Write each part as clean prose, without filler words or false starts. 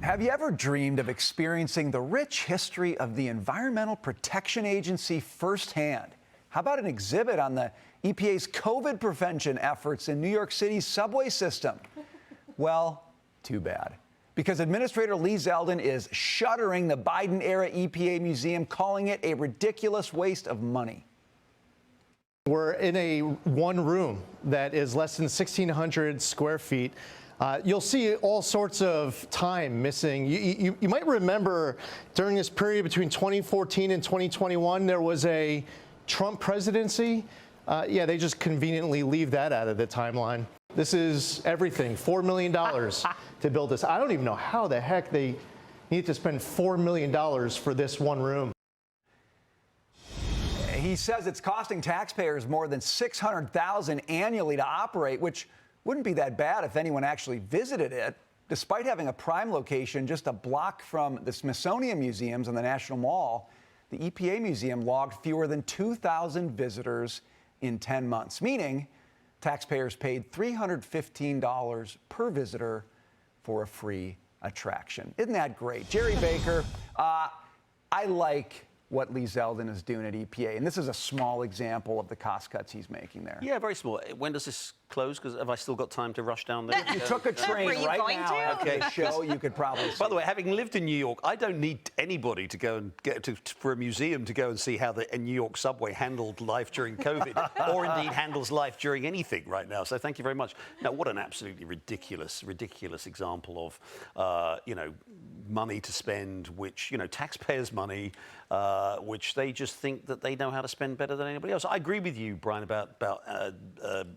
Have you ever dreamed of experiencing the rich history of the Environmental Protection Agency firsthand? How about an exhibit on the EPA's COVID prevention efforts in New York City's subway system? Well, too bad. Because Administrator Lee Zeldin is shuttering the Biden-era EPA museum, calling it a ridiculous waste of money. We're in a one room that is less than 1,600 square feet. You'll see all sorts of time missing. You might remember during this period between 2014 and 2021, there was a Trump presidency. Yeah, they just conveniently leave that out of the timeline. This is everything, $4 million to build this. I don't even know how the heck they need to spend $4 million for this one room. He says it's costing taxpayers more than $600,000 annually to operate, which wouldn't be that bad if anyone actually visited it. Despite having a prime location just a block from the Smithsonian Museums and the National Mall, the EPA Museum logged fewer than 2,000 visitors in 10 months, meaning taxpayers paid $315 per visitor for a free attraction. Isn't that great? Jerry Baker, I like what Lee Zeldin is doing at EPA, and this is a small example of the cost cuts he's making there. Yeah, very small. When does this close? Because have I still got time to rush down there? If you took a train right now after the show, you could probably see. By the way, having lived in New York, I don't need anybody to go and for a museum to go and see how the New York subway handled life during COVID, or indeed handles life during anything right now. So thank you very much. Now, what an absolutely ridiculous example of, money to spend, which, taxpayers' money, which they just think that they know how to spend better than anybody else. I agree with you, Brian, about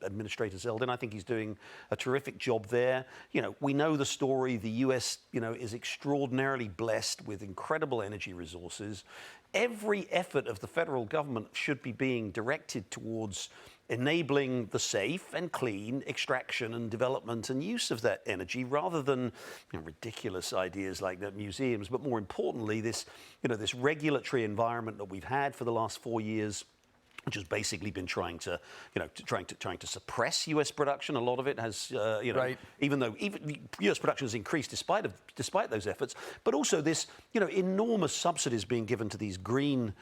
Administrator Zeldin. I think he's doing a terrific job there. We know the story. The U.S., is extraordinarily blessed with incredible energy resources. Every effort of the federal government should be being directed towards enabling the safe and clean extraction and development and use of that energy, rather than ridiculous ideas like that museums. But more importantly, this regulatory environment that we've had for the last 4 years, which has basically been trying to suppress U.S. production. A lot of it has, right. even U.S. production has increased despite those efforts, but also this, enormous subsidies being given to these green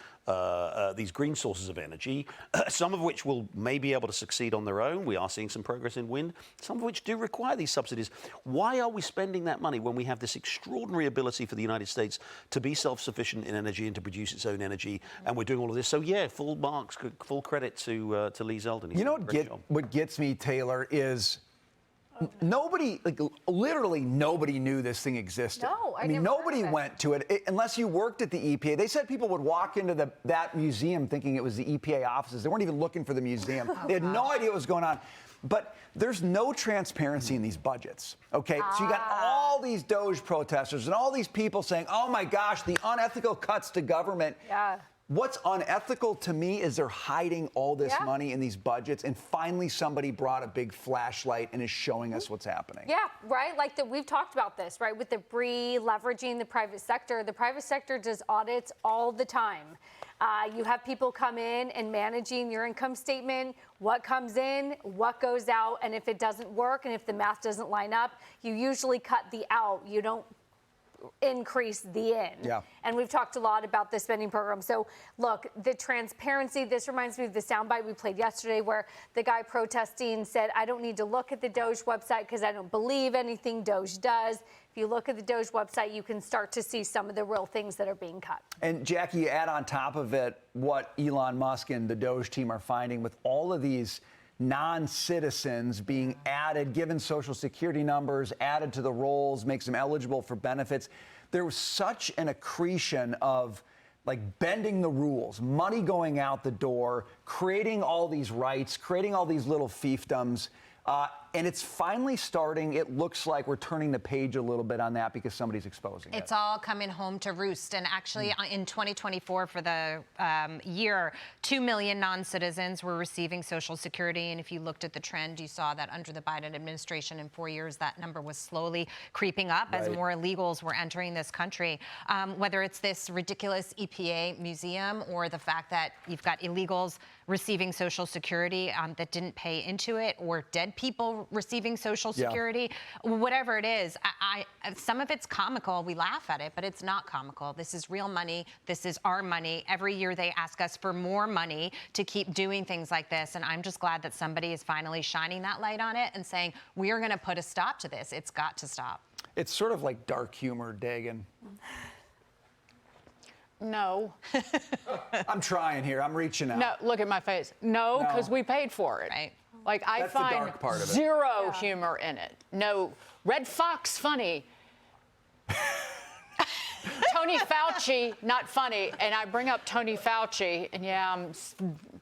sources of energy, some of which may be able to succeed on their own. We are seeing some progress in wind, some of which do require these subsidies. Why are we spending that money when we have this extraordinary ability for the United States to be self-sufficient in energy and to produce its own energy, and we're doing all of this? So yeah, full marks. Full credit to Lee Zeldin. What gets me, Taylor, is nobody, literally nobody knew this thing existed. No, I mean, nobody went to it unless you worked at the EPA. They said people would walk into that museum thinking it was the EPA offices. They weren't even looking for the museum. They had no idea what was going on. But there's no transparency in these budgets, okay? So you got all these Doge protesters and all these people saying, oh my gosh, the unethical cuts to government. Yeah. What's unethical to me is they're hiding all this money in these budgets, and finally somebody brought a big flashlight and is showing us what's happening. Yeah, right? We've talked about this, right? With the leveraging the private sector. The private sector does audits all the time. You have people come in and managing your income statement, what comes in, what goes out, and if it doesn't work and if the math doesn't line up, you usually cut the out. You don't increase the in. Yeah. And we've talked a lot about the spending program. So look, the transparency, this reminds me of the soundbite we played yesterday where the guy protesting said, I don't need to look at the Doge website because I don't believe anything Doge does. If you look at the Doge website, you can start to see some of the real things that are being cut. And Jackie, you add on top of it what Elon Musk and the Doge team are finding with all of these non-citizens being added, given social security numbers, added to the rolls, makes them eligible for benefits. There was such an accretion of bending the rules, money going out the door, creating all these rights, creating all these little fiefdoms. And it's finally starting. It looks like we're turning the page a little bit on that because somebody's exposing it. It's all coming home to roost. And actually, in 2024, for the year, 2 million non-citizens were receiving Social Security. And if you looked at the trend, you saw that under the Biden administration in 4 years, that number was slowly creeping up as more illegals were entering this country. Whether it's this ridiculous EPA museum or the fact that you've got illegals receiving Social Security that didn't pay into it, or dead people receiving Social Security, whatever it is. Some of it's comical. We laugh at it, but it's not comical. This is real money. This is our money. Every year they ask us for more money to keep doing things like this. And I'm just glad that somebody is finally shining that light on it and saying, we are going to put a stop to this. It's got to stop. It's sort of like dark humor, Dagan. No. I'm trying here. I'm reaching out. No, look at my face. No, No. because we paid for it. Right. Like, I That's the find dark part of it. zero humor in it. No. Red Fox, funny. Tony Fauci, not funny. And I bring up Tony Fauci, and yeah, I'm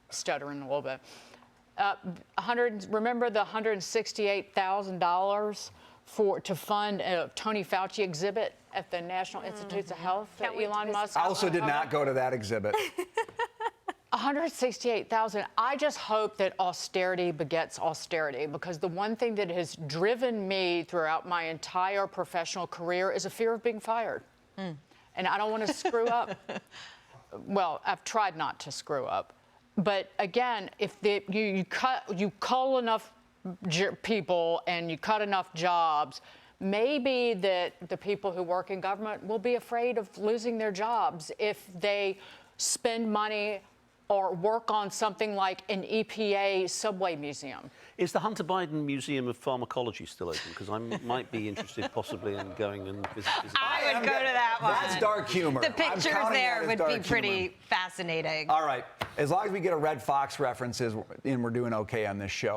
stuttering a little bit. Remember the $168,000 to fund a Tony Fauci exhibit at the National Institutes of Health that Can't wait to Elon visit. Musk? I also did not go to that exhibit. 168,000. I just hope that austerity begets austerity, because the one thing that has driven me throughout my entire professional career is a fear of being fired. And I don't want to screw up. Well, I've tried not to screw up. But again, if you cull enough people and you cut enough jobs, maybe that the people who work in government will be afraid of losing their jobs if they spend money or work on something like an EPA subway museum. Is the Hunter Biden Museum of Pharmacology still open? Because I might be interested possibly in going and visit. I would go to that one. That's dark humor. The I'm pictures counting there that as would be dark pretty humor. fascinating. All right. As long as we get a Red Fox references, and we're doing okay on this show.